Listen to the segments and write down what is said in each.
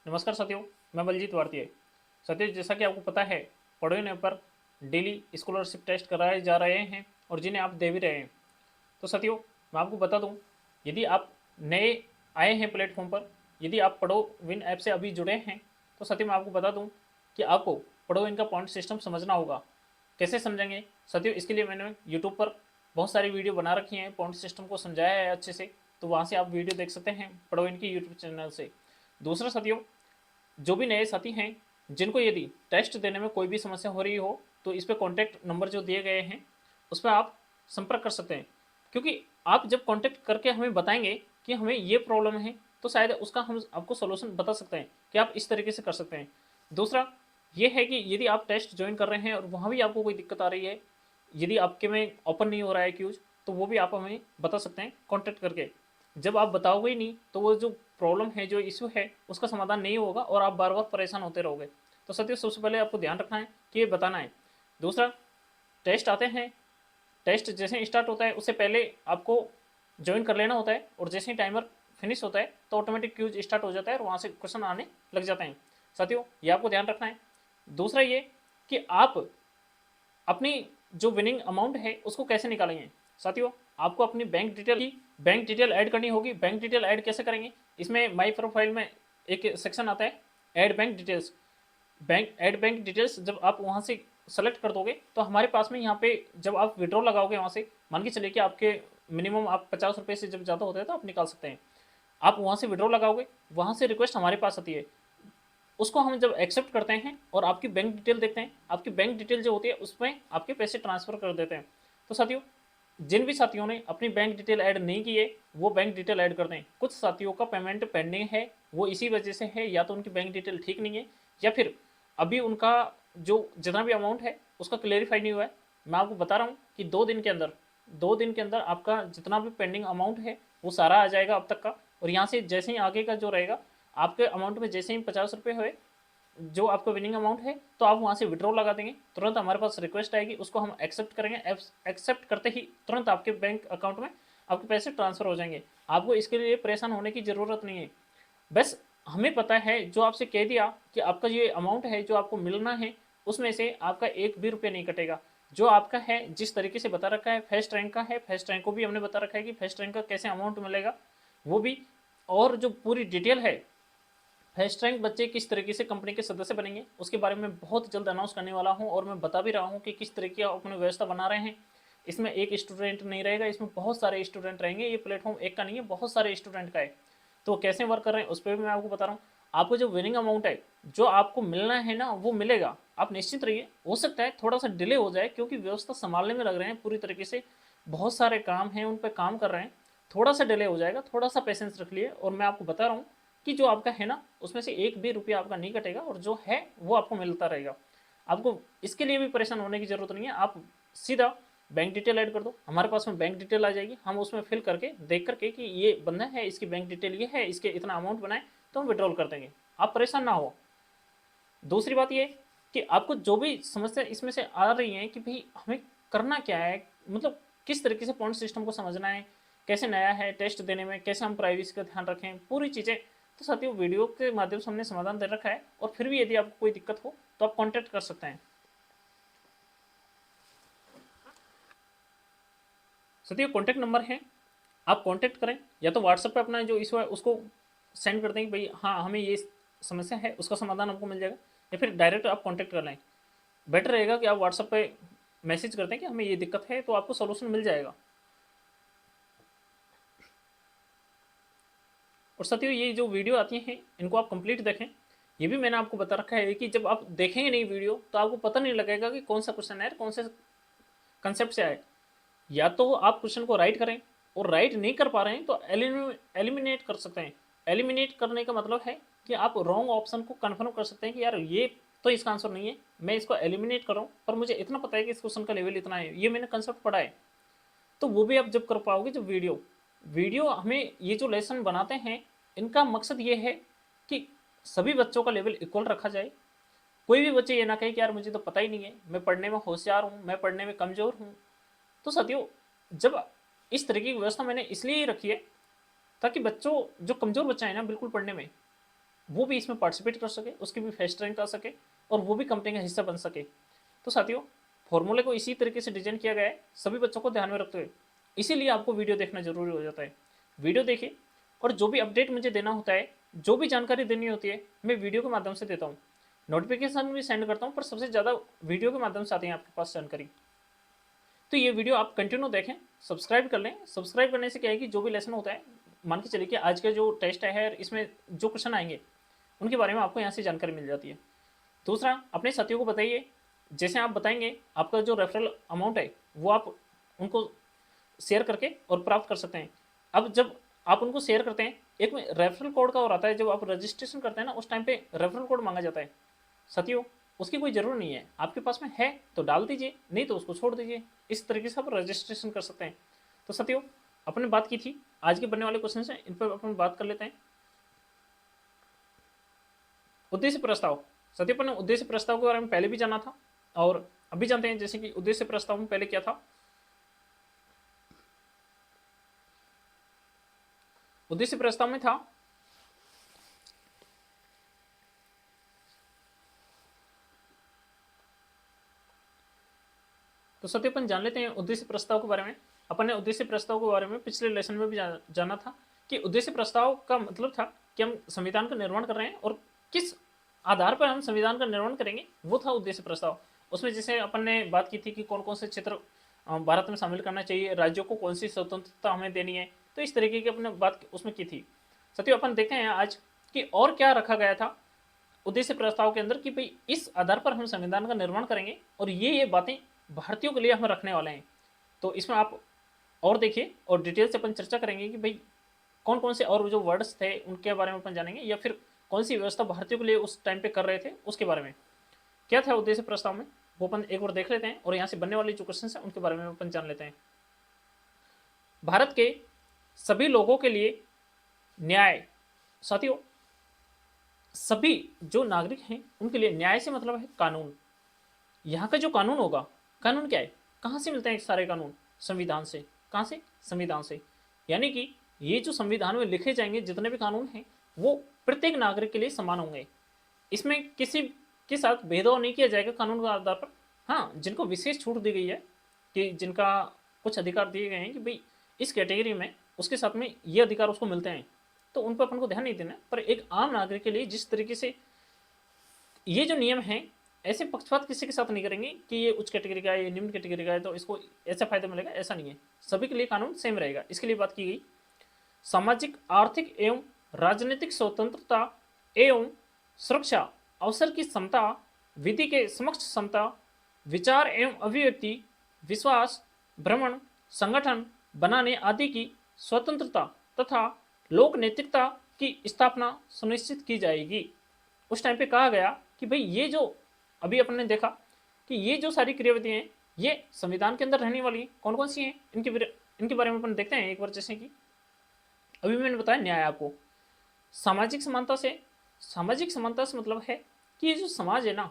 नमस्कार साथियों, मैं बलजीत भारतीय। साथियों, जैसा कि आपको पता है, पढ़ो ने पर डेली स्कॉलरशिप टेस्ट कराए जा रहे हैं और जिन्हें आप दे भी रहे हैं। तो साथियों, मैं आपको बता दूं, यदि आप नए आए हैं प्लेटफॉर्म पर, यदि आप पढ़ो विन ऐप से अभी जुड़े हैं, तो साथियों मैं आपको बता दूं कि आपको पढ़ो विन का पॉइंट सिस्टम समझना होगा। कैसे समझेंगे साथियों? इसके लिए मैंने यूट्यूब पर बहुत सारी वीडियो बना रखी हैं, पॉइंट सिस्टम को समझाया है अच्छे से। तो वहाँ से आप वीडियो देख सकते हैं पढ़ो विन की यूट्यूब चैनल से। दूसरा साथियों, जो भी नए साथी हैं, जिनको यदि टेस्ट देने में कोई भी समस्या हो रही हो, तो इस पर कॉन्टैक्ट नंबर जो दिए गए हैं उस पर आप संपर्क कर सकते हैं। क्योंकि आप जब कॉन्टैक्ट करके हमें बताएंगे कि हमें ये प्रॉब्लम है, तो शायद उसका हम आपको सोल्यूशन बता सकते हैं कि आप इस तरीके से कर सकते हैं। दूसरा ये है कि यदि आप टेस्ट ज्वाइन कर रहे हैं और वहाँ भी आपको कोई दिक्कत आ रही है, यदि आपके में ओपन नहीं हो रहा है क्यूज, तो वो भी आप हमें बता सकते हैं कॉन्टैक्ट करके। जब आप बताओगे ही नहीं तो वो जो प्रॉब्लम है, जो इशू है, उसका समाधान नहीं होगा और आप बार बार परेशान होते रहोगे। तो साथियों, सबसे पहले आपको ध्यान रखना है कि ये बताना है। दूसरा, टेस्ट आते हैं, टेस्ट जैसे ही स्टार्ट होता है उससे पहले आपको ज्वाइन कर लेना होता है, और जैसे ही टाइमर फिनिश होता है तो ऑटोमेटिक क्यूज स्टार्ट हो जाता है और वहाँ से क्वेश्चन आने लग जाते हैं। साथियों, ये आपको ध्यान रखना है। दूसरा ये कि आप अपनी जो विनिंग अमाउंट है उसको कैसे निकालेंगे। साथियों, आपको अपनी बैंक डिटेल ऐड करनी होगी। बैंक डिटेल ऐड कैसे करेंगे? इसमें माई प्रोफाइल में एक सेक्शन आता है, add bank details. Add bank details जब आप वहाँ से सेलेक्ट कर दोगे तो हमारे पास में यहाँ पे जब आप विड्रॉ लगाओगे वहाँ से, मान के चलिए कि आपके मिनिमम आप 50 रुपये से जब ज़्यादा होते हैं तो आप निकाल सकते हैं। आप वहाँ से विड्रॉ लगाओगे, वहाँ से रिक्वेस्ट हमारे पास आती है, उसको हम जब एक्सेप्ट करते हैं और आपकी बैंक डिटेल देखते हैं, आपकी बैंक डिटेल जो होती है उसमें आपके पैसे ट्रांसफर कर देते हैं। तो साथियों, जिन भी साथियों ने अपनी बैंक डिटेल ऐड नहीं की है वो बैंक डिटेल ऐड कर दें। कुछ साथियों का पेमेंट पेंडिंग है, वो इसी वजह से है, या तो उनकी बैंक डिटेल ठीक नहीं है, या फिर अभी उनका जो जितना भी अमाउंट है उसका क्लेरिफाई नहीं हुआ है। मैं आपको बता रहा हूँ कि 2 दिन के अंदर आपका जितना भी पेंडिंग अमाउंट है वो सारा आ जाएगा अब तक का। और यहाँ से जैसे ही आगे का जो रहेगा, आपके अमाउंट में जैसे ही 50 रुपये हुए जो आपका विनिंग अमाउंट है, तो आप वहाँ से विड्रॉ लगा देंगे, तुरंत हमारे पास रिक्वेस्ट आएगी, उसको हम एक्सेप्ट करेंगे। एक्सेप्ट करते ही तुरंत आपके बैंक अकाउंट में आपके पैसे ट्रांसफर हो जाएंगे। आपको इसके लिए परेशान होने की ज़रूरत नहीं है। बस हमें पता है, जो आपसे कह दिया कि आपका ये अमाउंट है जो आपको मिलना है, उसमें से आपका एक भी रुपया नहीं कटेगा। जो आपका है, जिस तरीके से बता रखा है, फर्स्ट रैंक का है, फर्स्ट रैंक को भी हमने बता रखा है कि फर्स्ट रैंक का कैसे अमाउंट मिलेगा, वो भी। और जो पूरी डिटेल है, फर्स्ट रैंक बच्चे किस तरीके से कंपनी के सदस्य बनेंगे, उसके बारे में बहुत जल्द अनाउंस करने वाला हूं, और मैं बता भी रहा हूं कि किस तरीके का अपनी व्यवस्था बना रहे हैं। इसमें एक स्टूडेंट नहीं रहेगा, इसमें बहुत सारे स्टूडेंट रहेंगे। ये प्लेटफॉर्म एक का नहीं है, बहुत सारे स्टूडेंट का है। तो कैसे वर्क कर रहे हैं उस पर भी मैं आपको बता रहा हूँ। आपको जो विनिंग अमाउंट है, जो आपको मिलना है ना, वो मिलेगा, आप निश्चित रहिए। हो सकता है थोड़ा सा डिले हो जाए, क्योंकि व्यवस्था संभालने में लग रहे हैं पूरी तरीके से, बहुत सारे काम हैं, उन पर काम कर रहे हैं। थोड़ा सा डिले हो जाएगा, थोड़ा सा पेशेंस रख लिए, और मैं आपको बता रहा हूँ कि जो आपका है ना, उसमें से एक भी रुपया आपका नहीं कटेगा, और जो है वो आपको मिलता रहेगा। आपको इसके लिए भी परेशान होने की जरूरत नहीं है। आप सीधा बैंक डिटेल ऐड कर दो, हमारे पास में बैंक डिटेल आ जाएगी, हम उसमें फिल करके देख करके कि ये बंदा है, इसकी बैंक डिटेल ये है, इसके इतना अमाउंट बनाए, तो हम विड्रॉल कर देंगे। आप परेशान ना हो। दूसरी बात ये कि आपको जो भी समस्या इसमें से आ रही है कि भाई हमें करना क्या है, मतलब किस तरीके से पॉइंट सिस्टम को समझना है, कैसे नया है टेस्ट देने में, कैसे हम प्राइवेसी का ध्यान रखें, पूरी चीज़ें, तो साथियों वीडियो के माध्यम से हमने समाधान दे रखा है। और फिर भी यदि आपको कोई दिक्कत हो तो आप कॉन्टैक्ट कर सकते हैं। साथियों, कॉन्टैक्ट नंबर है, आप कॉन्टैक्ट करें, या तो व्हाट्सएप पे अपना जो इशू है उसको सेंड कर दें कि भाई हाँ हमें ये समस्या है, उसका समाधान आपको मिल जाएगा। या फिर डायरेक्ट आप कॉन्टैक्ट कर लें। बेटर रहेगा कि आप व्हाट्सएप पे मैसेज कर दें कि हमें ये दिक्कत है, तो आपको सोल्यूशन मिल जाएगा। और साथियों, ये जो वीडियो आती हैं इनको आप कंप्लीट देखें। ये भी मैंने आपको बता रखा है कि जब आप देखेंगे नहीं वीडियो तो आपको पता नहीं लगेगा कि कौन सा क्वेश्चन है, कौन से कंसेप्ट से आए। या तो आप क्वेश्चन को राइट करें, और राइट नहीं कर पा रहे हैं तो एलिमिनेट कर सकते हैं। एलिमिनेट करने का मतलब है कि आप रॉन्ग ऑप्शन को कन्फर्म कर सकते हैं कि यार ये तो इसका आंसर नहीं है, मैं इसको एलिमिनेट कर रहा हूँ, पर मुझे इतना पता है कि इस क्वेश्चन का लेवल इतना है, ये मैंने कंसेप्ट पढ़ा है। तो वो भी आप जब कर पाओगे, जब वीडियो वीडियो हमें ये जो लेसन बनाते हैं, इनका मकसद ये है कि सभी बच्चों का लेवल इक्वल रखा जाए। कोई भी बच्चे ये ना कहे कि यार मुझे तो पता ही नहीं है, मैं पढ़ने में होशियार हूँ, मैं पढ़ने में कमज़ोर हूँ। तो साथियों, जब इस तरीके की व्यवस्था मैंने इसलिए ही रखी है ताकि बच्चों, जो कमज़ोर बच्चा है ना बिल्कुल पढ़ने में, वो भी इसमें पार्टिसिपेट कर सके, उसकी भी फर्स्ट रैंक आ सके और वो भी कंपनी का हिस्सा बन सके। तो साथियों, फॉर्मूले को इसी तरीके से डिजाइन किया गया है सभी बच्चों को ध्यान में रखते हुए, इसीलिए आपको वीडियो देखना जरूरी हो जाता है। वीडियो देखिए और जो भी अपडेट मुझे देना होता है, जो भी जानकारी देनी होती है, मैं वीडियो के माध्यम से देता हूँ। नोटिफिकेशन भी सेंड करता हूँ, पर सबसे ज़्यादा वीडियो के माध्यम से आती है आपके पास जानकारी। तो ये वीडियो आप कंटिन्यू देखें, सब्सक्राइब कर लें। सब्सक्राइब करने से क्या है कि जो भी लेसन होता है, मान के चलिए कि आज का जो टेस्ट है इसमें जो क्वेश्चन आएंगे उनके बारे में आपको यहाँ से जानकारी मिल जाती है। दूसरा, अपने साथियों को बताइए, जैसे आप बताएंगे आपका जो रेफरल अमाउंट है वो आप उनको शेयर करके और प्राप्त कर सकते हैं। अब जब आप उनको शेयर करते हैं, एक में रेफरल कोड का और आता है, जब आप रजिस्ट्रेशन करते हैं ना, उस टाइम पे रेफरल कोड मांगा जाता है। साथियों, उसकी कोई जरूरत नहीं है, आपके पास में है तो डाल दीजिए, नहीं तो उसको छोड़ दीजिए। इस तरीके से आप रजिस्ट्रेशन कर सकते हैं। तो साथियों, अपने बात की थी आज के बनने वाले क्वेश्चन से, इन पर अपन बात कर लेते हैं। उद्देश्य प्रस्ताव। साथियों, अपन ने उद्देश्य प्रस्ताव के बारे में पहले भी जाना था और अभी जानते हैं। जैसे कि उद्देश्य प्रस्ताव में पहले क्या था, उद्देश्य प्रस्ताव में था तो साथियों अपन जान लेते हैं उद्देश्य प्रस्ताव के बारे में। अपन ने उद्देश्य प्रस्ताव के बारे में पिछले लेसन में भी जाना था कि उद्देश्य प्रस्ताव का मतलब था कि हम संविधान का निर्माण कर रहे हैं और किस आधार पर हम संविधान का निर्माण करेंगे, वो था उद्देश्य प्रस्ताव। उसमें जैसे अपन ने बात की थी कि कौन कौन से क्षेत्र भारत में शामिल करना चाहिए, राज्यों को कौन सी स्वतंत्रता हमें देनी है, तो इस तरीके की अपने बात उसमें की थी। साथियों, अपन देखते हैं आज कि और क्या रखा गया था उद्देश्य प्रस्ताव के अंदर कि भाई इस आधार पर हम संविधान का निर्माण करेंगे और ये बातें भारतीयों के लिए हम रखने वाले हैं। तो इसमें आप और देखिए और डिटेल से अपन चर्चा करेंगे कि भाई कौन कौन से और जो वर्ड्स थे उनके बारे में अपन जानेंगे, या फिर कौन सी व्यवस्था भारतीयों के लिए उस टाइम पे कर रहे थे उसके बारे में क्या था उद्देश्य प्रस्ताव में, वो अपन एक बार देख लेते हैं और यहाँ से बनने वाले जो क्वेश्चन है उनके बारे में अपन जान लेते हैं। भारत के सभी लोगों के लिए न्याय। साथियों, सभी जो नागरिक हैं उनके लिए न्याय से मतलब है कानून। यहाँ का जो कानून होगा, कानून क्या है, कहाँ से मिलते हैं सारे कानून, संविधान से। कहाँ से, संविधान से। यानी कि ये जो संविधान में लिखे जाएंगे जितने भी कानून हैं वो प्रत्येक नागरिक के लिए समान होंगे। इसमें किसी के साथ भेदभाव नहीं किया जाएगा कानून के आधार पर। हाँ, जिनको विशेष छूट दी गई है कि जिनका कुछ अधिकार दिए गए हैं कि भाई इस कैटेगरी में उसके साथ में ये अधिकार उसको मिलते हैं, तो उन पर अपन को ध्यान नहीं देना। पर एक आम नागरिक के लिए जिस तरीके से ये जो नियम है, ऐसे पक्षपात किसी के साथ नहीं करेंगे कि ये उच्च कैटेगरी का है, ये निम्न कैटेगरी का है तो इसको ऐसा फायदा मिलेगा, ऐसा नहीं है। सभी के लिए कानून सेम रहेगा। इसके लिए बात की गई सामाजिक, आर्थिक एवं राजनीतिक स्वतंत्रता एवं सुरक्षा, अवसर की समता, विधि के समक्ष समता, विचार एवं अभिव्यक्ति, विश्वास, भ्रमण, संगठन बनाने आदि की स्वतंत्रता तथा लोक नैतिकता की स्थापना सुनिश्चित की जाएगी। उस टाइम पे कहा गया कि भाई ये जो अभी अपन ने देखा कि ये जो सारी क्रियाविधियाँ हैं ये संविधान के अंदर रहने वाली कौन कौन सी हैं, इनके बारे में अपन देखते हैं एक बार। जैसे कि अभी मैंने बताया न्याय आपको, सामाजिक समानता से मतलब है कि ये जो समाज है ना,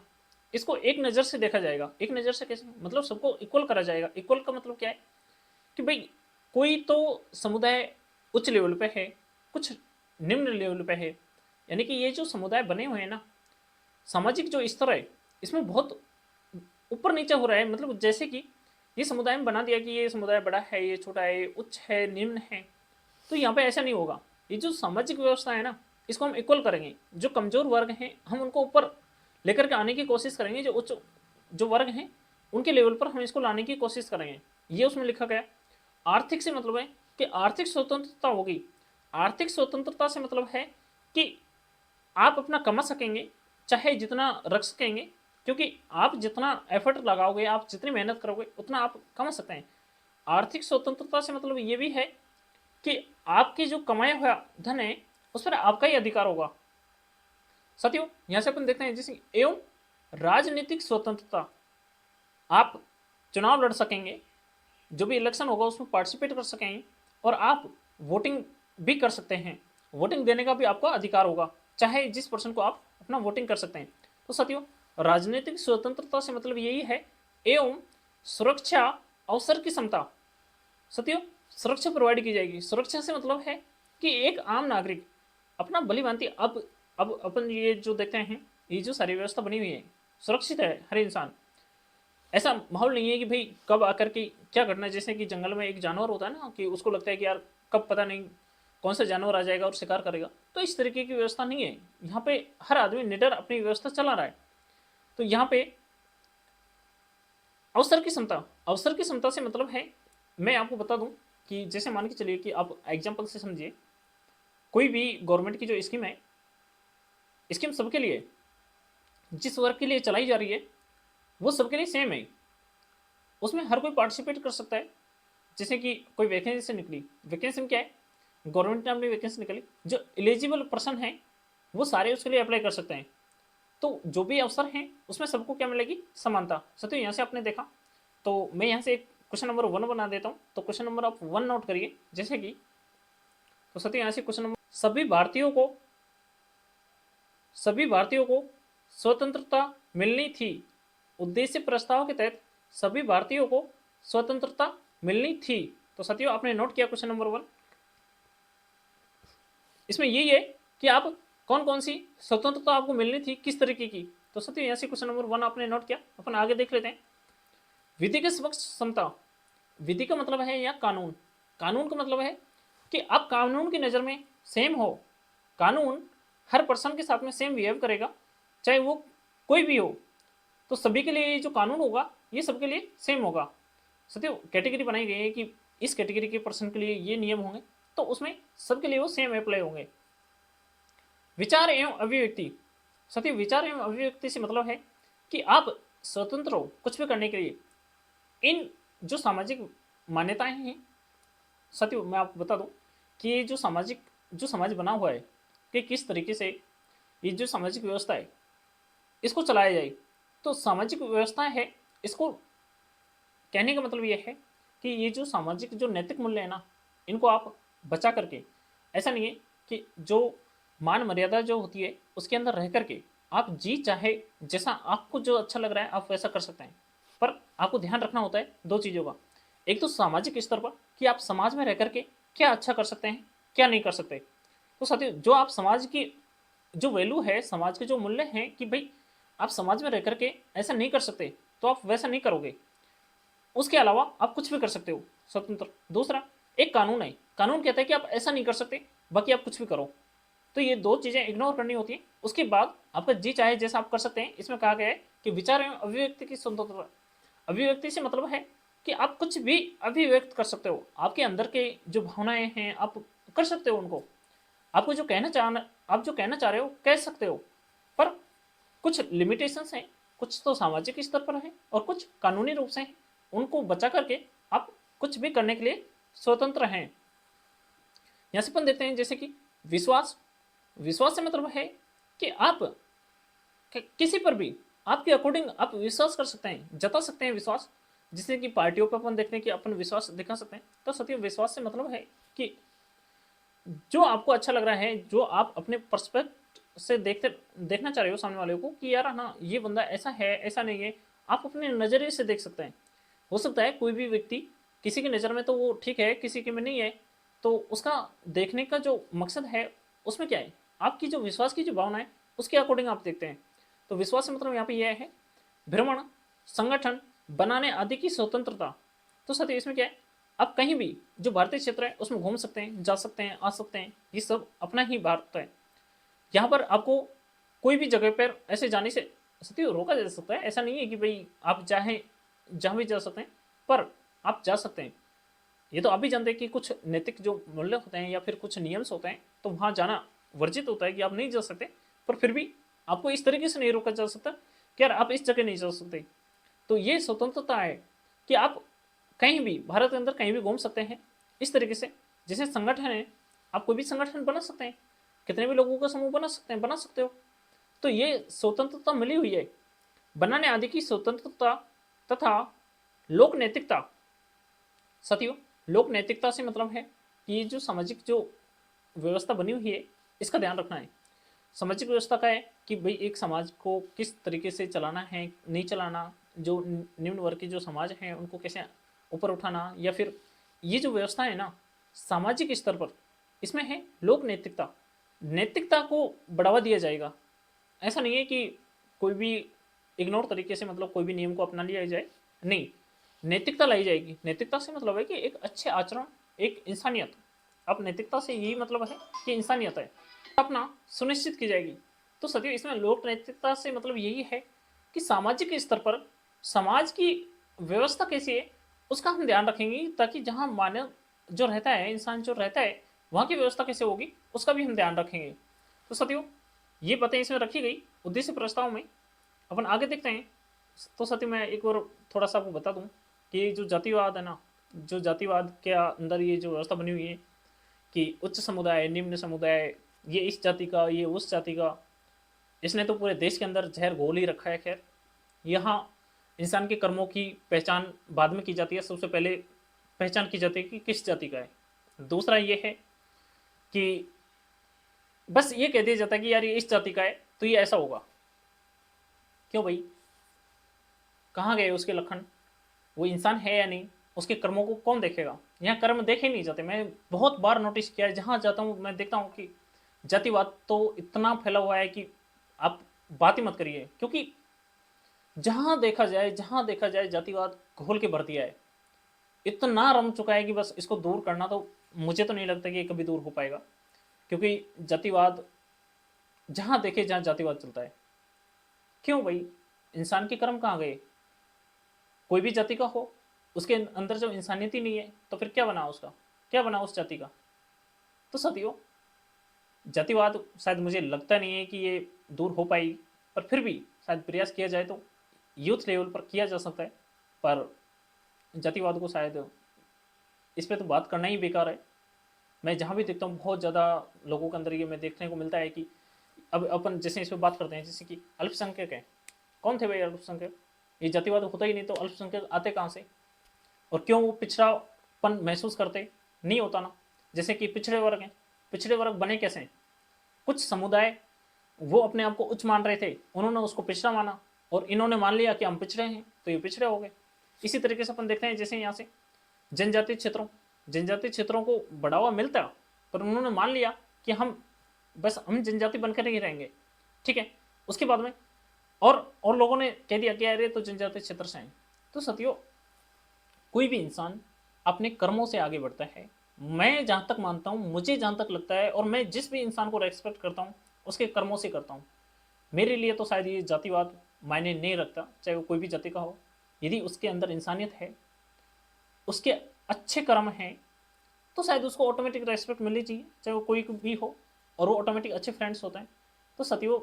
इसको एक नज़र से देखा जाएगा। एक नज़र से कैसे, मतलब सबको इक्वल करा जाएगा। इक्वल का मतलब क्या है कि भाई कोई तो समुदाय उच्च लेवल पे है, कुछ निम्न लेवल पे है। यानी कि ये जो समुदाय बने हुए हैं ना, सामाजिक जो स्तर है इसमें बहुत ऊपर नीचे हो रहा है। मतलब जैसे कि ये समुदाय में बना दिया कि ये समुदाय बड़ा है, ये छोटा है, उच्च है, निम्न है, तो यहाँ पे ऐसा नहीं होगा। ये जो सामाजिक व्यवस्था है ना, इसको हम इक्वल करेंगे। जो कमजोर वर्ग हैं हम उनको ऊपर लेकर के आने की कोशिश करेंगे, जो उच्च जो वर्ग हैं उनके लेवल पर हम इसको लाने की कोशिश करेंगे। ये उसमें लिखा गया। आर्थिक से मतलब है कि आर्थिक स्वतंत्रता होगी। आर्थिक स्वतंत्रता से मतलब है कि आप अपना कमा सकेंगे, चाहे जितना रख सकेंगे, क्योंकि आप जितना एफर्ट लगाओगे, आप जितनी मेहनत करोगे उतना आप कमा सकते हैं। आर्थिक स्वतंत्रता से मतलब ये भी है कि आपकी जो कमाया हुआ धन है उस पर आपका ही अधिकार होगा। साथियों, यहां से अपन देखते हैं जैसे एवं राजनीतिक स्वतंत्रता, आप चुनाव लड़ सकेंगे, जो भी इलेक्शन होगा उसमें पार्टिसिपेट कर सकेंगे और आप वोटिंग भी कर सकते हैं। वोटिंग देने का भी आपका अधिकार होगा, चाहे जिस पर्सन को आप अपना वोटिंग कर सकते हैं। तो साथियों, राजनीतिक स्वतंत्रता से मतलब यही है। एवं सुरक्षा, अवसर की समता। साथियों, सुरक्षा प्रोवाइड की जाएगी। सुरक्षा से मतलब है कि एक आम नागरिक अपना भली भांति, अब अब अपन ये जो देखते हैं, ये जो सारी व्यवस्था बनी हुई है, सुरक्षित है हर इंसान। ऐसा माहौल नहीं है कि भाई कब आकर के क्या करना है। जैसे कि जंगल में एक जानवर होता है ना, कि उसको लगता है कि यार कब पता नहीं कौन सा जानवर आ जाएगा और शिकार करेगा, तो इस तरीके की व्यवस्था नहीं है। यहाँ पे हर आदमी निडर अपनी व्यवस्था चला रहा है। तो यहाँ पे अवसर की क्षमता, अवसर की क्षमता से मतलब है, मैं आपको बता दूं कि जैसे मान के चलिए कि आप एग्जाम्पल से समझिए, कोई भी गवर्नमेंट की जो स्कीम है, स्कीम सबके लिए, जिस वर्ग के लिए चलाई जा रही है वो सबके लिए सेम है, उसमें हर कोई पार्टिसिपेट कर सकता है। जैसे कि कोई वैकेंसी निकली, वैकेंसी में क्या है, गवर्नमेंट ने अपनी वैकेंसी निकाली, जो एलिजिबल पर्सन है वो सारे उसके लिए अप्लाई कर सकते हैं। तो जो भी अवसर हैं उसमें सबको क्या मिलेगी, समानता। सत्य यहाँ से आपने देखा, तो मैं यहाँ से एक क्वेश्चन नंबर 1 बना देता हूँ। तो क्वेश्चन नंबर आप 1 नोट करिए, जैसे कि, तो सत्य यहाँ से क्वेश्चन नंबर, सभी भारतीयों को स्वतंत्रता मिलनी थी, उद्देश्य प्रस्ताव के तहत सभी भारतीयों को स्वतंत्रता मिलनी थी। तो साथियों आपने नोट किया क्वेश्चन नंबर 1। इसमें यही है कि आप कौन कौन सी स्वतंत्रता आपको मिलनी थी, किस तरीके की। तो साथियों यहाँ से क्वेश्चन नंबर 1 आपने नोट किया। अपन आगे देख लेते हैं। विधि के समक्ष समता, विधि का मतलब है या कानून, कानून का मतलब है कि आप कानून की नज़र में सेम हो, कानून हर पर्सन के साथ में सेम बिहेव करेगा, चाहे वो कोई भी हो। तो सभी के लिए ये जो कानून होगा ये सबके लिए सेम होगा। सत्य कैटेगरी बनाई गई है कि इस कैटेगरी के पर्सन के लिए ये नियम होंगे, तो उसमें सबके लिए वो सेम अप्लाई होंगे। विचार एवं अभिव्यक्ति, सत्य विचार एवं अभिव्यक्ति से मतलब है कि आप स्वतंत्र हो कुछ भी करने के लिए। इन जो सामाजिक मान्यताएं हैं, सत्य मैं आपको बता दूं कि ये जो समाज बना हुआ है कि किस तरीके से ये जो सामाजिक व्यवस्था है इसको चलाया जाए। तो सामाजिक व्यवस्था है, इसको कहने का मतलब ये है कि ये जो सामाजिक जो नैतिक मूल्य है ना, इनको आप बचा करके, ऐसा नहीं है कि जो मान मर्यादा जो होती है उसके अंदर रह करके आप जी चाहे जैसा आपको जो अच्छा लग रहा है आप वैसा कर सकते हैं। पर आपको ध्यान रखना होता है दो चीज़ों का, एक तो सामाजिक स्तर पर कि आप समाज में रह करके क्या अच्छा कर सकते हैं, क्या नहीं कर सकते। तो साथियों जो आप समाज की जो वैल्यू है, समाज के जो मूल्य हैं कि भाई आप समाज में रह करके ऐसा नहीं कर सकते तो आप वैसा नहीं करोगे, उसके अलावा आप कुछ भी कर सकते हो स्वतंत्र। दूसरा एक कानून है, कानून कहता है कि आप ऐसा नहीं कर सकते, बाकी आप कुछ भी करो। तो ये दो चीजें इग्नोर करनी होती है, उसके बाद आपका जी चाहे जैसा आप कर सकते हैं। इसमें कहा गया है कि विचार एवं अभिव्यक्ति की स्वतंत्रता, अभिव्यक्ति से मतलब है कि आप कुछ भी अभिव्यक्त कर सकते हो, आपके अंदर के जो भावनाएं हैं आप कर सकते हो उनको, आपको जो कहना चाह आप जो कहना चाह रहे हो कह सकते हो। पर कुछ लिमिटेशंस हैं, कुछ तो सामाजिक स्तर पर है और कुछ कानूनी रूप से हैं, उनको बचा करके आप कुछ भी करने के लिए स्वतंत्र हैं। यहाँ से अपन देखते हैं जैसे कि विश्वास, विश्वास से मतलब है कि आप किसी पर भी आपके अकॉर्डिंग आप विश्वास कर सकते हैं, जता सकते हैं विश्वास। जिससे कि पार्टियों पर अपन देखते हैं कि अपन विश्वास दिखा सकते हैं। तो सत्य विश्वास से मतलब है कि जो आपको अच्छा लग रहा है, जो आप अपने पर्सपेक्ट से देखना चाह रहे हो सामने वाले को कि यार हाँ ये बंदा ऐसा है ऐसा नहीं है, आप अपने नज़रिए से देख सकते हैं। हो सकता है कोई भी व्यक्ति किसी की नज़र में तो वो ठीक है, किसी की में नहीं है, तो उसका देखने का जो मकसद है उसमें क्या है, आपकी जो विश्वास की जो भावना है उसके अकॉर्डिंग आप देखते हैं। तो विश्वास से मतलब यहाँ पे यह है भ्रमण, संगठन बनाने आदि की स्वतंत्रता। तो साथ ही इसमें क्या है, आप कहीं भी जो भारतीय क्षेत्र है उसमें घूम सकते हैं, जा सकते हैं, आ सकते हैं, ये सब अपना ही भारत है। यहाँ पर आपको कोई भी जगह पर ऐसे जाने से सत्य रोका जा सकता है, ऐसा नहीं है कि भाई आप चाहें जहाँ भी जा सकते हैं, पर आप जा सकते हैं। ये तो आप भी जानते हैं कि कुछ नैतिक जो मूल्य होते हैं या फिर कुछ नियम्स होते हैं तो वहाँ जाना वर्जित होता है कि आप नहीं जा सकते, पर फिर भी आपको इस तरीके से नहीं रोका जा सकता कि यार आप इस जगह नहीं जा सकते। तो ये स्वतंत्रता है कि आप कहीं भी भारत के अंदर कहीं भी घूम सकते हैं इस तरीके से। जैसे संगठन है, आप कोई भी संगठन बना सकते हैं, कितने भी लोगों का समूह बना सकते हैं, बना सकते हो। तो ये स्वतंत्रता मिली हुई है, बनाने आदि की स्वतंत्रता तथा लोक नैतिकता। साथियों लोक नैतिकता से मतलब है कि ये जो सामाजिक जो व्यवस्था बनी हुई है इसका ध्यान रखना है। सामाजिक व्यवस्था का है कि भाई एक समाज को किस तरीके से चलाना है, नहीं चलाना, जो निम्न वर्ग के जो समाज हैं उनको कैसे ऊपर उठाना, या फिर ये जो व्यवस्था है ना सामाजिक स्तर पर, इसमें है लोक नैतिकता। नैतिकता को बढ़ावा दिया जाएगा। ऐसा नहीं है कि कोई भी इग्नोर तरीके से मतलब कोई भी नियम को अपना लिया जाए, नहीं, नैतिकता लाई जाएगी। नैतिकता से मतलब है कि एक अच्छे आचरण, एक इंसानियत। अब नैतिकता से यही मतलब है कि इंसानियत है अपना सुनिश्चित की जाएगी। तो सदियों इसमें लोक नैतिकता से मतलब यही है कि सामाजिक स्तर पर समाज की व्यवस्था कैसी है उसका हम ध्यान रखेंगे, ताकि जहाँ मानव जो रहता है, इंसान जो रहता है, वहाँ की व्यवस्था कैसे होगी उसका भी हम ध्यान रखेंगे। तो सतियों ये बातें इसमें रखी गई उद्देश्य प्रस्ताव में। अपन आगे देखते हैं। तो सतियों मैं एक और थोड़ा सा आपको बता दूं कि जो जातिवाद है ना, जो जातिवाद के अंदर ये जो व्यवस्था बनी हुई है कि उच्च समुदाय, निम्न समुदाय, ये इस जाति का, ये उस जाति का, इसने तो पूरे देश के अंदर जहर घोल ही रखा है। खैर, यहाँ इंसान के कर्मों की पहचान बाद में की जाती है, सबसे पहले पहचान की जाती है कि किस जाति का है। दूसरा ये है कि बस ये कह दिया जाता है कि यार ये इस जाति का है तो ये ऐसा होगा। क्यों भाई, कहाँ गए उसके लक्षण? वो इंसान है या नहीं, उसके कर्मों को कौन देखेगा? यहाँ कर्म देखे नहीं जाते। मैं बहुत बार नोटिस किया है, जहाँ जाता हूँ मैं देखता हूँ कि जातिवाद तो इतना फैला हुआ है कि आप बात ही मत करिए। क्योंकि जहाँ देखा जाए जातिवाद घोल के भर दिया है, इतना रम चुका है कि बस इसको दूर करना तो मुझे तो नहीं लगता कि ये कभी दूर हो पाएगा। क्योंकि जातिवाद जहाँ देखे जहाँ जातिवाद चलता है। क्यों भाई, इंसान के कर्म कहाँ गए? कोई भी जाति का हो, उसके अंदर जब इंसानियत ही नहीं है तो फिर क्या बना उसका, क्या बना उस जाति का? तो साथियों, जातिवाद शायद मुझे लगता नहीं है कि ये दूर हो पाएगी, पर फिर भी शायद प्रयास किया जाए तो यूथ लेवल पर किया जा सकता है। पर जातिवाद को शायद इस पर तो बात करना ही बेकार है। मैं जहाँ भी देखता हूँ बहुत ज़्यादा लोगों के अंदर ये मैं देखने को मिलता है कि अब अपन जैसे इस पर बात करते हैं, जैसे कि अल्पसंख्यक है। कौन थे भाई अल्पसंख्यक? ये जातिवाद होता ही नहीं तो अल्पसंख्यक आते कहाँ से? और क्यों वो पिछड़ापन महसूस करते? नहीं होता ना। जैसे कि पिछड़े वर्ग हैं, पिछड़े वर्ग बने कैसे? कुछ समुदाय वो अपने आप को उच्च मान रहे थे, उन्होंने उसको पिछड़ा माना, और इन्होंने मान लिया कि हम पिछड़े हैं तो ये पिछड़े हो गए। इसी तरीके से अपन देखते हैं जैसे यहाँ से जनजातीय क्षेत्रों को बढ़ावा मिलता, पर उन्होंने मान लिया कि हम जनजाति बनकर ही रहेंगे। ठीक है, उसके बाद में और लोगों ने कह दिया कि अरे तो जनजातीय क्षेत्र से हैं। तो सतियों, कोई भी इंसान अपने कर्मों से आगे बढ़ता है। मैं जहाँ तक मानता हूँ, मुझे जहाँ तक लगता है, और मैं जिस भी इंसान को रेस्पेक्ट करता हूँ उसके कर्मों से करता हूँ। मेरे लिए तो शायद ये जातिवाद मायने नहीं रखता, चाहे वो कोई भी जाति का हो। यदि उसके अंदर इंसानियत है, उसके अच्छे कर्म हैं, तो शायद उसको ऑटोमेटिक रेस्पेक्ट मिलनी चाहिए, चाहे वो कोई भी हो, और वो ऑटोमेटिक अच्छे फ्रेंड्स होते हैं। तो सतियों,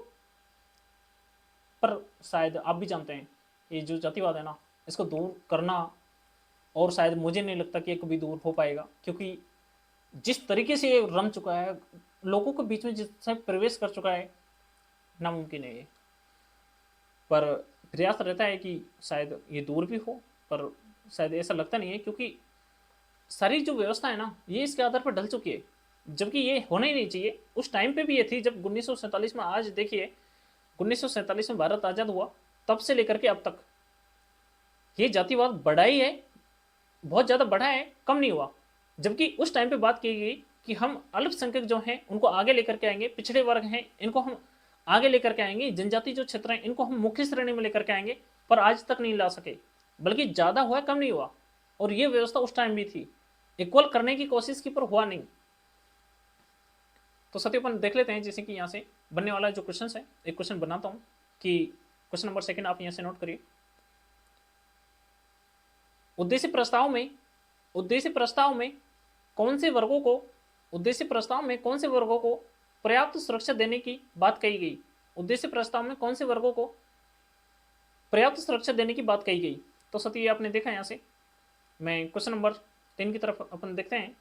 पर शायद आप भी जानते हैं ये जो जातिवाद है ना, इसको दूर करना, और शायद मुझे नहीं लगता कि ये कभी दूर हो पाएगा। क्योंकि जिस तरीके से ये रम चुका है, लोगों के बीच में जिससे प्रवेश कर चुका है, नामुमकिन है ये। पर प्रयास रहता है कि शायद ये दूर भी हो, पर शायद ऐसा लगता नहीं है, क्योंकि सारी जो व्यवस्था है ना ये इसके आधार पर ढल चुकी है, जबकि ये होना ही नहीं चाहिए। उस टाइम पे भी ये थी जब 1947 में। आज देखिए 1947 में भारत आज़ाद हुआ, तब से लेकर के अब तक ये जातिवाद बढ़ा ही है, बहुत ज़्यादा बढ़ा है, कम नहीं हुआ। जबकि उस टाइम पे बात की गई कि हम अल्पसंख्यक जो हैं उनको आगे लेकर के आएंगे, पिछड़े वर्ग हैं इनको हम आगे लेकर के आएंगे, जनजाति जो क्षेत्र हैं इनको हम मुख्य श्रेणी में लेकर के आएंगे, पर आज तक नहीं ला सके, बल्कि ज़्यादा हुआ, कम नहीं हुआ। और ये व्यवस्था उस टाइम भी थी, इक्वल करने की कोशिश की, पर हुआ नहीं। तो सत्य अपन देख लेते हैं, जैसे कि यहाँ से बनने वाला जो क्वेश्चन है, एक क्वेश्चन बनाता हूँ कि क्वेश्चन नंबर 2 आप यहाँ से नोट करिए। उद्देश्य प्रस्ताव में कौन से वर्गों को उद्देश्य प्रस्ताव में कौन से वर्गों को पर्याप्त सुरक्षा देने की बात कही गई? उद्देश्य प्रस्ताव में कौन से वर्गों को पर्याप्त सुरक्षा देने की बात कही गई? तो सती ये आपने देखा। यहाँ से मैं क्वेश्चन नंबर 3 की तरफ अपन देखते हैं।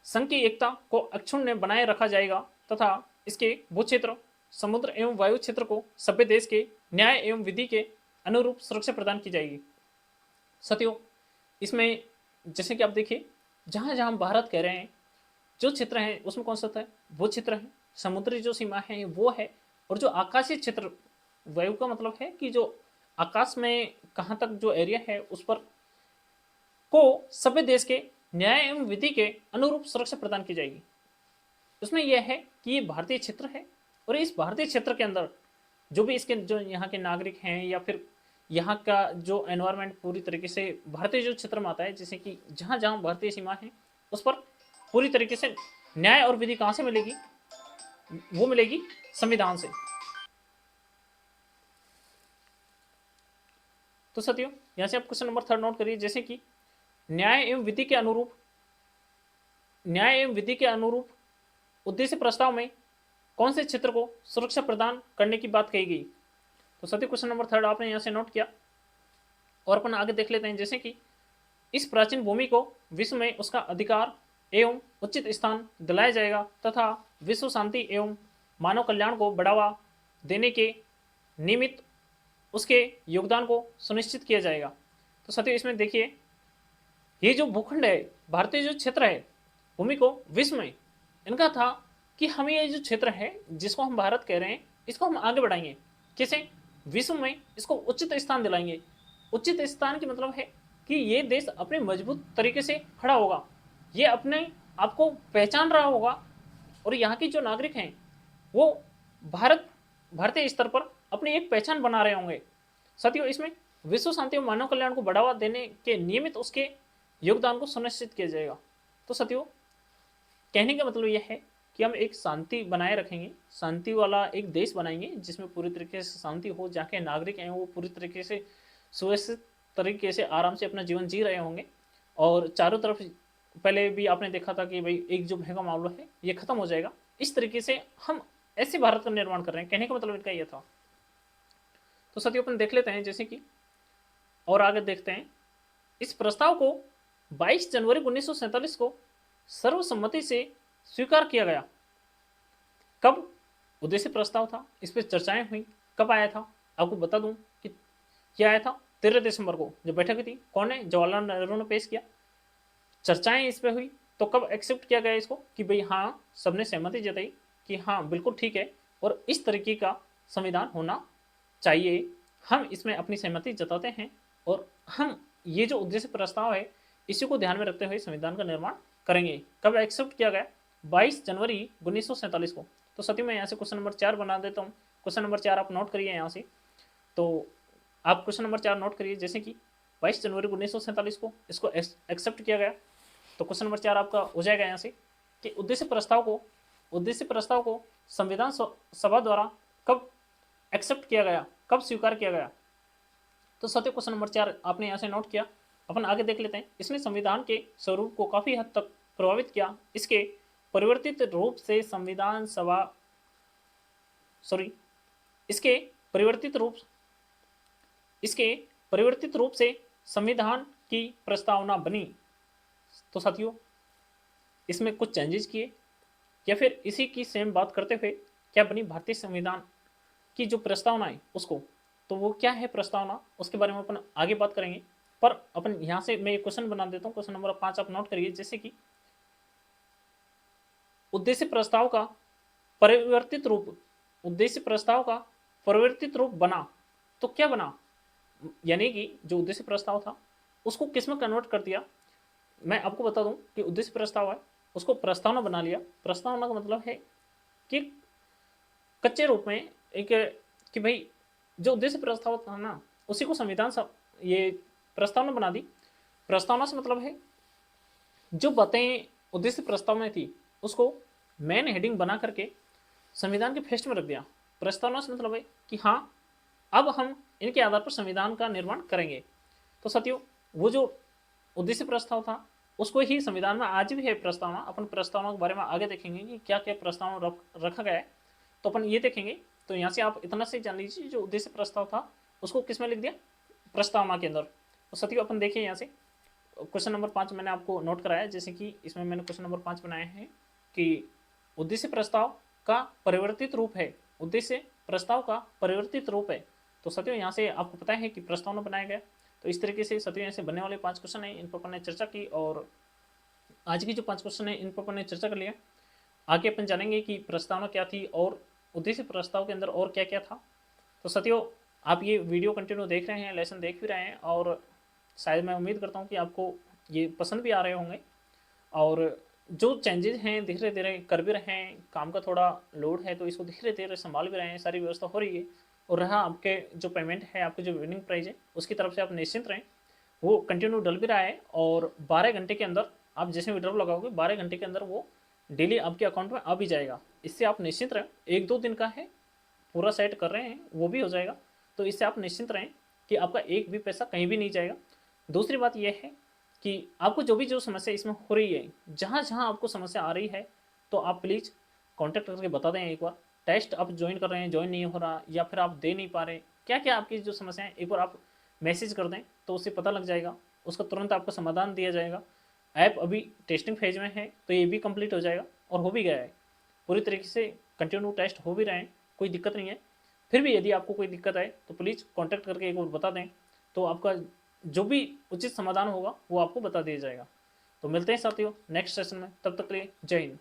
संघ की एकता को अक्षुण्ण बनाए रखा जाएगा तथा इसके भू क्षेत्र, समुद्र एवं वायु क्षेत्र को सभ्य देश के न्याय एवं विधि के अनुरूप सुरक्षा प्रदान की जाएगी। सतियों, इसमें जैसे कि आप देखिए, जहाँ जहाँ हम भारत कह रहे हैं, जो क्षेत्र है उसमें कौन सा है? वो क्षेत्र है। समुद्री जो सीमा है वो है, और जो आकाशीय क्षेत्र, वायु का मतलब है कि जो आकाश में कहाँ तक जो एरिया है उस पर को सभ्य देश के न्याय एवं विधि के अनुरूप सुरक्षा प्रदान की जाएगी। उसमें यह है कि ये भारतीय क्षेत्र है और इस भारतीय क्षेत्र के अंदर जो भी इसके जो यहाँ के नागरिक हैं या फिर यहाँ का जो एनवायरनमेंट पूरी तरीके से भारतीय जो क्षेत्र में आता है, जैसे कि जहाँ जहाँ भारतीय सीमा है उस पर पूरी तरीके से न्याय और विधि कहाँ से मिलेगी, वो मिलेगी संविधान से। तो साथियों यहाँ से आप क्वेश्चन नंबर 3 नोट करिए, जैसे कि न्याय एवं विधि के अनुरूप उद्देश्य प्रस्ताव में कौन से क्षेत्र को सुरक्षा प्रदान करने की बात कही गई। तो साथियों क्वेश्चन नंबर 3 आपने यहाँ से नोट किया और अपन आगे देख लेते हैं, जैसे कि इस प्राचीन भूमि को विश्व में उसका अधिकार एवं उचित स्थान दिलाया जाएगा तथा विश्व शांति एवं मानव कल्याण को बढ़ावा देने के निमित्त उसके योगदान को सुनिश्चित किया जाएगा। तो साथियों इसमें देखिए, ये जो भूखंड है, भारतीय जो क्षेत्र है, भूमि को विश्व में इनका था कि हमें ये जो क्षेत्र है जिसको हम भारत कह रहे हैं, इसको हम आगे बढ़ाएंगे। कैसे? विश्व में इसको उचित स्थान दिलाएंगे। उचित स्थान की मतलब है कि ये देश अपने मजबूत तरीके से खड़ा होगा, ये अपने आपको पहचान रहा होगा और यहाँ के जो नागरिक हैं वो भारतीय स्तर पर अपनी एक पहचान बना रहे होंगे। साथियों इसमें विश्व शांति और मानव कल्याण को बढ़ावा देने के नियमित उसके योगदान को सुनिश्चित किया जाएगा। तो साथियों कहने का मतलब यह है कि हम एक शांति बनाए रखेंगे, शांति वाला एक देश बनाएंगे जिसमें पूरी तरीके से शांति हो, जहाँ के नागरिक हैं वो पूरी तरीके से सुव्यवस्थित तरीके से आराम से अपना जीवन जी रहे होंगे और चारों तरफ पहले भी आपने देखा था कि भाई एक जो भय का मामला है ये खत्म हो जाएगा। इस तरीके से हम ऐसे भारत का निर्माण कर रहे हैं, कहने का मतलब इनका यह था। तो साथियों अपन देख लेते हैं, जैसे कि और आगे देखते हैं, इस प्रस्ताव को 22 जनवरी 1947 को सर्वसम्मति से स्वीकार किया गया। कब उद्देश्य प्रस्ताव था, इस पर चर्चाएं हुई, कब आया था आपको बता दूं कि क्या आया था 13 दिसंबर को जब बैठक हुई थी। कौन है? जवाहरलाल नेहरू ने पेश किया, चर्चाएं इस पर हुई, तो कब एक्सेप्ट किया गया इसको कि भाई हाँ सबने सहमति जताई कि हाँ बिल्कुल ठीक है और इस तरीके का संविधान होना चाहिए, हम इसमें अपनी सहमति जताते हैं और हम ये जो उद्देश्य प्रस्ताव है इसी को ध्यान में रखते हुए संविधान का निर्माण करेंगे। कब एक्सेप्ट किया गया? 22 जनवरी 1947 को। तो साथियों मैं यहाँ से क्वेश्चन नंबर 4 बना देता हूँ। क्वेश्चन नंबर 4 आप नोट करिए यहाँ से। तो आप क्वेश्चन नंबर 4 नोट करिए, जैसे कि 22 जनवरी 1947 को इसको एक्सेप्ट किया गया। तो क्वेश्चन नंबर 4 आपका हो जाएगा यहाँ से कि उद्देश्य प्रस्ताव को संविधान सभा द्वारा कब एक्सेप्ट किया गया, कब स्वीकार किया गया। तो साथियों क्वेश्चन नंबर 4 आपने यहाँ से नोट किया। अपन आगे देख लेते हैं, इसने संविधान के स्वरूप को काफी हद तक प्रभावित किया। इसके परिवर्तित रूप से इसके परिवर्तित रूप से संविधान की प्रस्तावना बनी। तो साथियों इसमें कुछ चेंजेस किए या फिर इसी की सेम बात करते हुए क्या बनी भारतीय संविधान की जो प्रस्तावना है उसको। तो वो क्या है प्रस्तावना, उसके बारे में अपन आगे बात करेंगे। पर अपन यहाँ से मैं एक क्वेश्चन बना देता हूँ। क्वेश्चन नंबर 5 आप नोट करिए, जैसे कि उद्देश्य प्रस्ताव का परिवर्तित रूप बना। तो क्या बना, यानी कि जो उद्देश्य प्रस्ताव था उसको किस में कन्वर्ट कर दिया। मैं आपको बता दूं कि उद्देश्य प्रस्ताव है उसको प्रस्तावना बना लिया। प्रस्तावना का मतलब है कि कच्चे रूप में एक कि भाई जो उद्देश्य प्रस्ताव था ना उसी को संविधान ये प्रस्तावना बना दी। प्रस्तावना से मतलब है जो बातें उद्देश्य प्रस्ताव में थी उसको मेन हेडिंग बना करके संविधान के फर्स्ट में रख दिया। प्रस्तावना से मतलब है कि हाँ अब हम इनके आधार पर संविधान का निर्माण करेंगे। तो साथियों वो जो उद्देश्य प्रस्ताव था उसको ही संविधान में आज भी है प्रस्तावना। अपन प्रस्तावना के बारे में आगे देखेंगे कि क्या क्या प्रस्तावना रखा गया है, तो अपन ये देखेंगे। तो यहाँ से आप इतना से जान लीजिए जो उद्देश्य प्रस्ताव था उसको किस में लिख दिया, प्रस्तावना के अंदर। तो साथियों अपन देखिए यहाँ से क्वेश्चन नंबर 5 मैंने आपको नोट कराया, जैसे कि इसमें मैंने क्वेश्चन नंबर 5 बनाया है कि उद्देश्य प्रस्ताव का परिवर्तित रूप है। उद्देश्य प्रस्ताव का परिवर्तित रूप है। तो साथियों यहाँ से आपको पता है कि प्रस्तावना बनाया गया। तो इस तरीके से साथियों ऐसे बनने वाले 5 क्वेश्चन है, इन पर अपन ने चर्चा की और आज की जो 5 क्वेश्चन है इन पर अपन ने चर्चा कर लिया। आगे अपन जानेंगे कि प्रस्तावना क्या थी और उद्देश्य प्रस्ताव के अंदर और क्या क्या था। तो साथियों आप ये वीडियो कंटिन्यू देख रहे हैं, लेसन देख भी रहे हैं और शायद मैं उम्मीद करता हूँ कि आपको ये पसंद भी आ रहे होंगे। और जो चेंजेस हैं धीरे धीरे कर भी रहे हैं, काम का थोड़ा लोड है तो इसको धीरे धीरे संभाल भी रहे हैं, सारी व्यवस्था हो रही है। और रहा आपके जो पेमेंट है, आपके जो विनिंग प्राइस है उसकी तरफ से आप निश्चिंत रहें, वो कंटिन्यू डल भी रहा है। और 12 घंटे के अंदर आप जैसे विड्रॉल लगाओगे 12 घंटे के अंदर वो डेली आपके अकाउंट में आ भी जाएगा। इससे आप निश्चिंत रहें, 1-2 दिन का है, पूरा सेट कर रहे हैं वो भी हो जाएगा। तो इससे आप निश्चिंत रहें कि आपका एक भी पैसा कहीं भी नहीं जाएगा। दूसरी बात यह है कि आपको जो समस्या इसमें हो रही है, जहाँ जहाँ आपको समस्या आ रही है, तो आप प्लीज़ कॉन्टैक्ट करके बता दें एक बार। टेस्ट आप ज्वाइन कर रहे हैं, ज्वाइन नहीं हो रहा, या फिर आप दे नहीं पा रहे, क्या क्या आपकी जो समस्या है एक बार आप मैसेज कर दें तो उससे पता लग जाएगा, उसका तुरंत आपको समाधान दिया जाएगा। ऐप अभी टेस्टिंग फेज में है तो ये भी कंप्लीट हो जाएगा, और हो भी गया है पूरी तरीके से, कंटिन्यू टेस्ट हो भी रहे हैं, कोई दिक्कत नहीं है। फिर भी यदि आपको कोई दिक्कत है तो प्लीज़ कॉन्टैक्ट करके एक बार बता दें, तो आपका जो भी उचित समाधान होगा वो आपको बता दिया जाएगा। तो मिलते हैं साथियों नेक्स्ट सेशन में, तब तक के लिए जय हिंद।